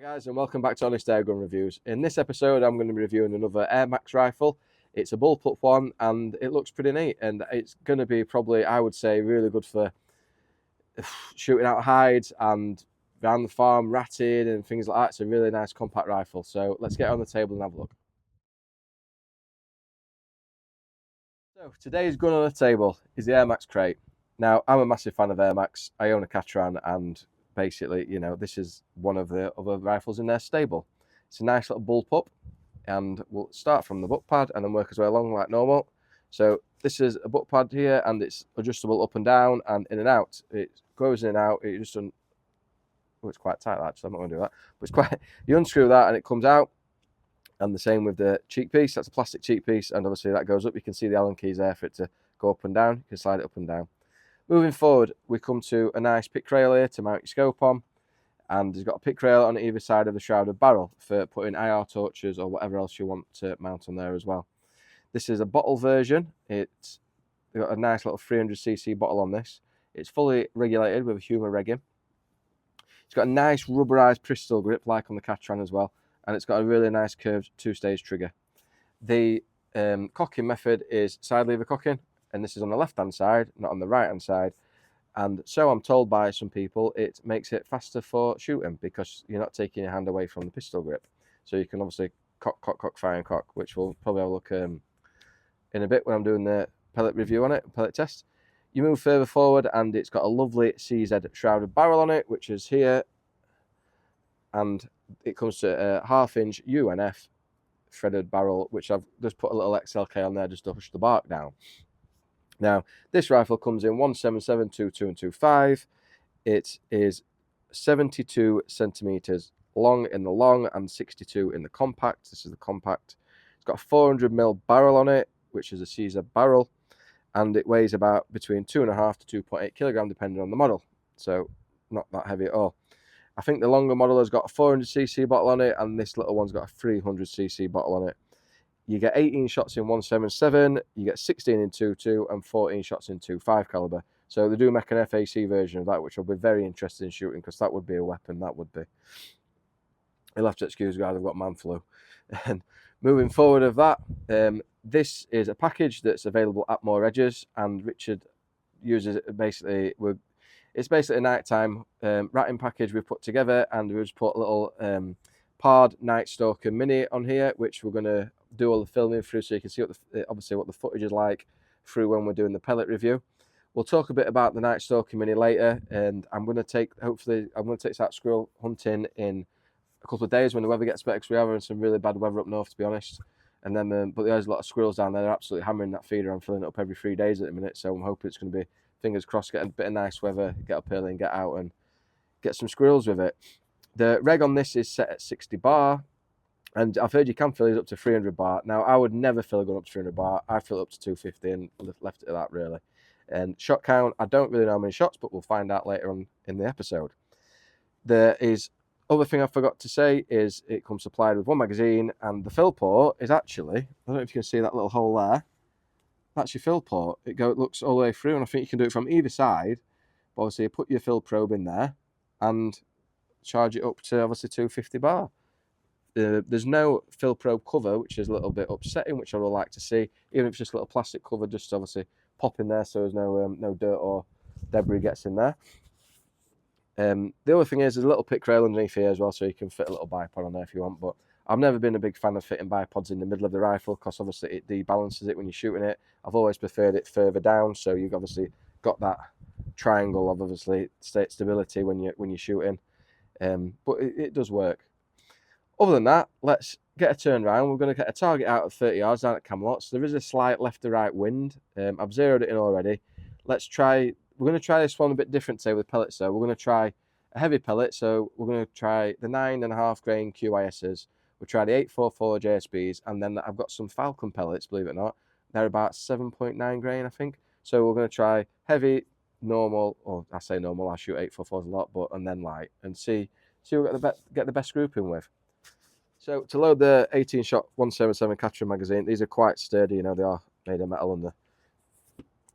Hi guys, and welcome back to Honest Airgun Reviews. In this episode I'm going to be reviewing another Airmaks rifle. It's a Bullpup one and it looks pretty neat, and it's going to be probably, I would say, really good for shooting out hides and around the farm, ratting and things like that. It's a really nice compact rifle, so let's get it on the table and have a look. So today's gun on the table is the Airmaks Krait. Now, I'm a massive fan of Airmaks. I own a Catran, and basically, you know, this is one of the other rifles in their stable. It's a nice little bullpup, and we'll start from the butt pad and then work our way along like normal. So this is a butt pad here, and it's adjustable up and down and in and out. It goes in and out. It just doesn't. Oh, it's quite tight actually. I'm not going to do that. But it's quite. You unscrew that and it comes out. And the same with the cheek piece. That's a plastic cheek piece, and obviously that goes up. You can see the Allen keys there for it to go up and down. You can slide it up and down. Moving forward, we come to a nice pick rail here to mount your scope on, and it's got a pick rail on either side of the shrouded barrel for putting IR torches or whatever else you want to mount on there as well. This is a bottle version. It's got a nice little 300cc bottle on this. It's fully regulated with a humour regging. It's got a nice rubberized pistol grip like on the Catran as well, and it's got a really nice curved two-stage trigger. The cocking method is side lever cocking, and this is on the left-hand side, not on the right-hand side. And so I'm told by some people it makes it faster for shooting because you're not taking your hand away from the pistol grip. So you can obviously cock, cock, cock, fire and cock, which we'll probably have a look in a bit when I'm doing the pellet review on it, pellet test. You move further forward and it's got a lovely CZ shrouded barrel on it, which is here. And it comes to a 1/2 inch UNF threaded barrel, which I've just put a little XLK on there just to push the bark down. Now, this rifle comes in 177, 22 and 25. It is 72 centimeters long in the long and 62 in the compact. This is the compact. It's got a 400mm barrel on it, which is a CZ barrel, and it weighs about between 2.5 to 2.8 kilogram depending on the model. So not that heavy at all. I think the longer model has got a 400cc bottle on it, and this little one's got a 300cc bottle on it. You get 18 shots in 177, you get 16 in 2.2 and 14 shots in 2.5 caliber. So they do make an FAC version of that, which I'll be very interested in shooting because that would be a weapon, that would be. You'll have to excuse guys, I've got man flu. And moving forward of that, this is a package that's available at More Edges, and Richard uses it basically with. It's basically a nighttime ratting package we've put together, and we've just put a little Pard Night Stalker Mini on here, which we're going to do all the filming through so you can see obviously what the footage is like through when we're doing the pellet review. We'll talk a bit about the Night Stalker Mini later, and I'm going to take that squirrel hunting in a couple of days when the weather gets better, because we're having some really bad weather up north, to be honest. And then, but there's a lot of squirrels down there. They're absolutely hammering that feeder. I'm filling it up every 3 days at the minute, so I'm hoping it's going to be, fingers crossed, get a bit of nice weather, get up early and get out and get some squirrels with it. The reg on this is set at 60 bar, and I've heard you can fill it up to 300 bar. Now, I would never fill a gun up to 300 bar. I fill it up to 250 and left it at that, really. And shot count, I don't really know how many shots, but we'll find out later on in the episode. There is other thing I forgot to say is it comes supplied with one magazine, and the fill port is actually, I don't know if you can see that little hole there. That's your fill port. It looks all the way through, and I think you can do it from either side. But obviously, you put your fill probe in there and charge it up to obviously 250 bar. There's no fill probe cover, which is a little bit upsetting, which I would like to see. Even if it's just a little plastic cover, just obviously pop in there so there's no dirt or debris gets in there. The other thing is there's a little pick rail underneath here as well, so you can fit a little bipod on there if you want. But I've never been a big fan of fitting bipods in the middle of the rifle because obviously it debalances it when you're shooting it. I've always preferred it further down, so you've obviously got that triangle of obviously stability when you're shooting. But it does work. Other than that, let's get a turn round. We're going to get a target out at 30 yards down at Camelot. So there is a slight left to right wind. I've zeroed it in already. Let's try. We're going to try this one a bit different today with pellets. So we're going to try a heavy pellet. So we're going to try the 9.5 grain QISs. We'll try the 844 JSBs, and then I've got some Falcon pellets. Believe it or not, they're about 7.9 grain, I think. So we're going to try heavy, normal, or I say normal. I shoot 844s a lot, and then light, and see what we get the best grouping with. So to load the 18-shot 177 Catran magazine, these are quite sturdy. You know, they are made of metal, and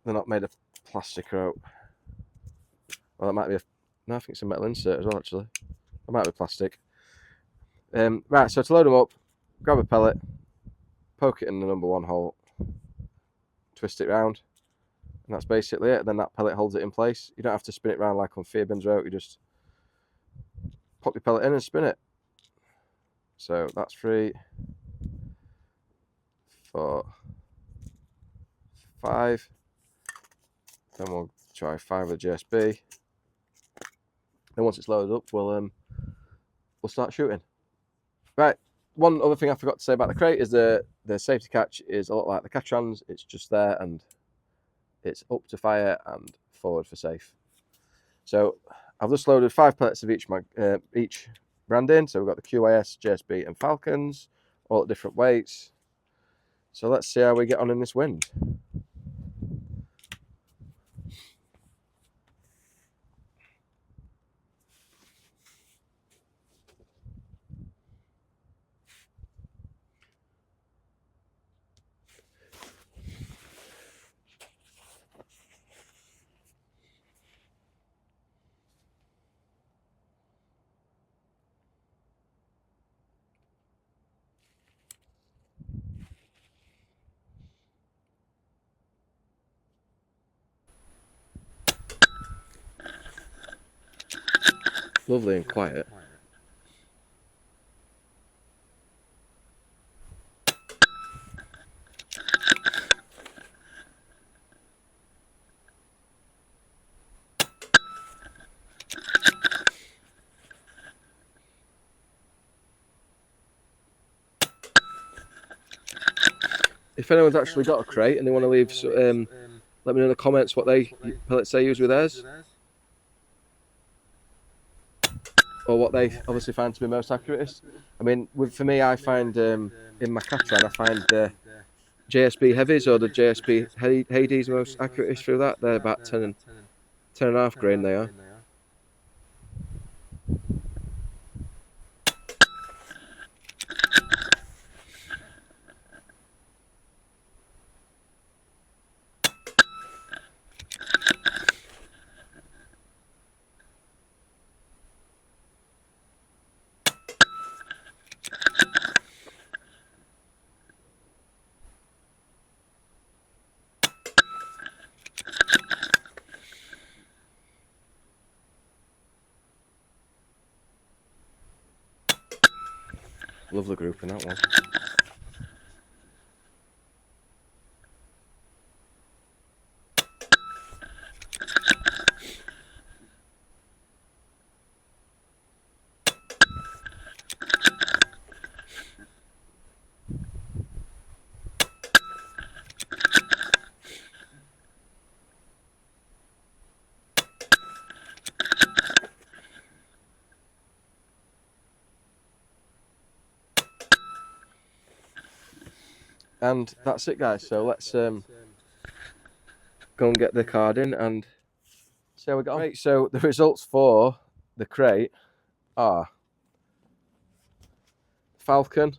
they're not made of plastic or. Well, that might be no, I think it's a metal insert as well. Actually, it might be plastic. Right, so to load them up, grab a pellet, poke it in the number 1 hole, twist it round, and that's basically it. Then that pellet holds it in place. You don't have to spin it round like on Fearbin's rope. You just pop your pellet in and spin it. So that's 3, 4, 5. Then we'll try 5 with JSB. Then once it's loaded up, we'll start shooting. Right. One other thing I forgot to say about the crate is the safety catch is a lot like the Catrans. It's just there and it's up to fire and forward for safe. So I've just loaded 5 pellets of each brand in. So we've got the QAS, JSB and Falcons, all at different weights. So let's see how we get on in this wind. Lovely and quiet. If anyone's actually got a crate and they want to leave, let me know in the comments what pellets they use with theirs, or what they obviously find to be most accurate. I mean, for me, I find in my Catran, I find the JSB heavies or the JSB Hades most accurate through that. They're about 10.5 grain. They are. Lovely group in that one. And that's it, guys. So let's go and get the card in and see how we got on. Right, so the results for the crate are Falcon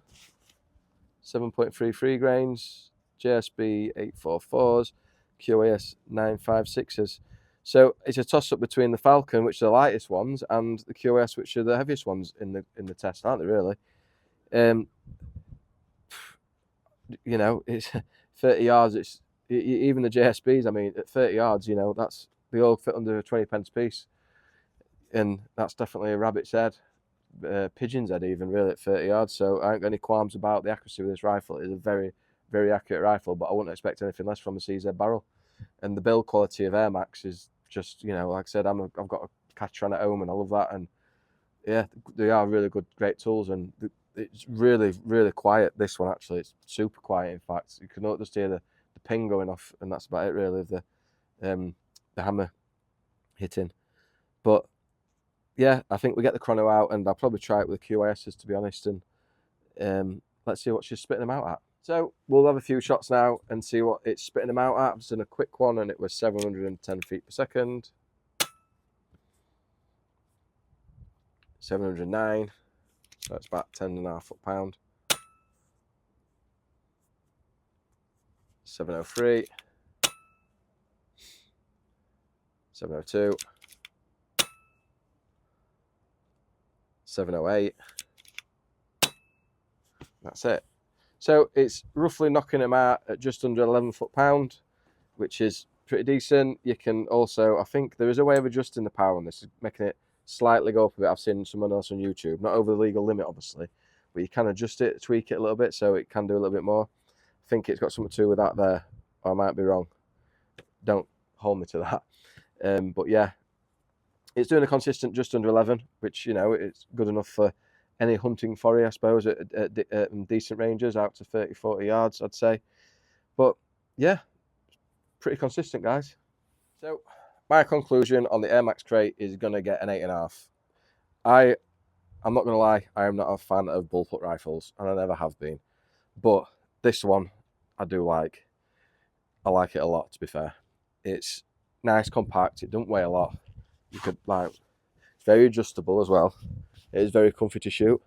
7.33 grains, JSB 844s, QAS 956s. So it's a toss-up between the Falcon, which are the lightest ones, and the QAS, which are the heaviest ones in the test, aren't they? Really. You know, it's 30 yards. It's even the JSBs. I mean, at 30 yards, you know, they all fit under a 20p piece, and that's definitely a rabbit's head, pigeon's head, even really at 30 yards. So I ain't got any qualms about the accuracy of this rifle. It's a very, very accurate rifle, but I wouldn't expect anything less from a CZ barrel. And the build quality of Airmaks is just, you know, like I said, I've got a Catran at home, and I love that. And yeah, they are really good, great tools, and it's really, really quiet. This one actually, it's super quiet. In fact, you can just hear the ping going off, and that's about it really, of the hammer hitting. But yeah, I think we get the chrono out, and I'll probably try it with the QASs, to be honest, and let's see what she's spitting them out at. So we'll have a few shots now and see what it's spitting them out at. I've done a quick one, and it was 710 feet per second. 709. So it's about 10.5 foot-pound. 703. 702. 708. That's it. So it's roughly knocking them out at just under 11 foot-pound, which is pretty decent. You can also, I think there is a way of adjusting the power on this, making it slightly go up a bit. I've seen someone else on YouTube, not over the legal limit obviously, but you can adjust it, tweak it a little bit so it can do a little bit more. I think it's got something to do with that there, or I might be wrong. Don't hold me to that. But yeah, it's doing a consistent just under 11, which, you know, it's good enough for any hunting foray, I suppose, at decent ranges, out to 30, 40 yards, I'd say. But yeah, pretty consistent, guys. So my conclusion on the Airmaks Krait is going to get an 8.5. I'm not going to lie, I am not a fan of bullpup rifles, and I never have been. But this one, I do like. I like it a lot, to be fair. It's nice, compact, it doesn't weigh a lot. You could, like, it's very adjustable as well. It is very comfy to shoot.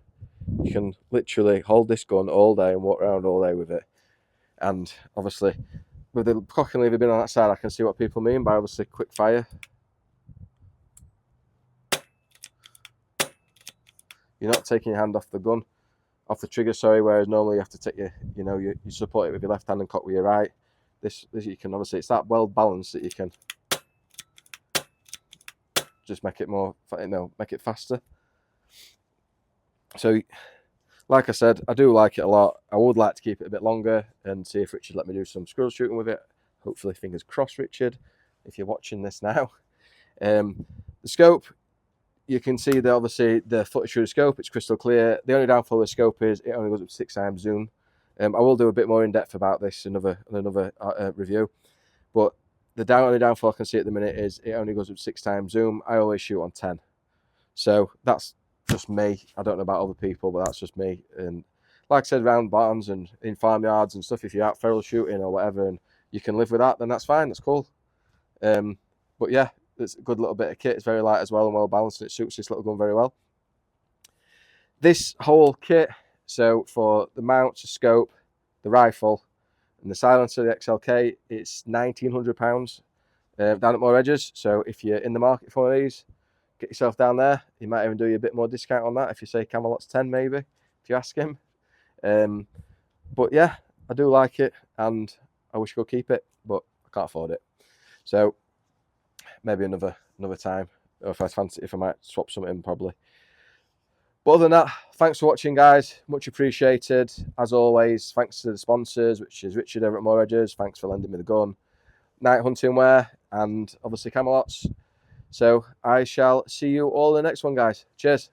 You can literally hold this gun all day and walk around all day with it. And obviously, with the cock and lever being on that side, I can see what people mean by obviously quick fire. You're not taking your hand off the gun, off the trigger, sorry, whereas normally you have to take you support it with your left hand and cock with your right. This you can obviously, it's that well balanced that you can just make it more, make it faster. So, like I said, I do like it a lot. I would like to keep it a bit longer and see if Richard let me do some squirrel shooting with it. Hopefully, fingers crossed, Richard, if you're watching this now. The scope, you can see that obviously the footage through the scope, it's crystal clear. The only downfall of the scope is it only goes up to 6x zoom. I will do a bit more in depth about this in another review. But the only downfall I can see at the minute is it only goes up 6x zoom. I always shoot on 10. So that's just me. I don't know about other people, but that's just me. And like I said, around barns and in farmyards and stuff, if you're out feral shooting or whatever and you can live with that, then that's fine, that's cool. But yeah, it's a good little bit of kit. It's very light as well and well balanced, and it suits this little gun very well. This whole kit, so for the mount, the scope, the rifle and the silencer, the XLK, it's £1,900 down at More Edges. So if you're in the market for one of these, get yourself down there. He might even do you a bit more discount on that if you say Camelot's 10 maybe, if you ask him. But yeah, I do like it and I wish I could keep it, but I can't afford it. So maybe another time, or if I fancy, if I might swap something in probably. But other than that, thanks for watching, guys. Much appreciated. As always, thanks to the sponsors, which is Richard over at More Edges. Thanks for lending me the gun, night hunting wear, and obviously Camelots. So I shall see you all in the next one, guys. Cheers.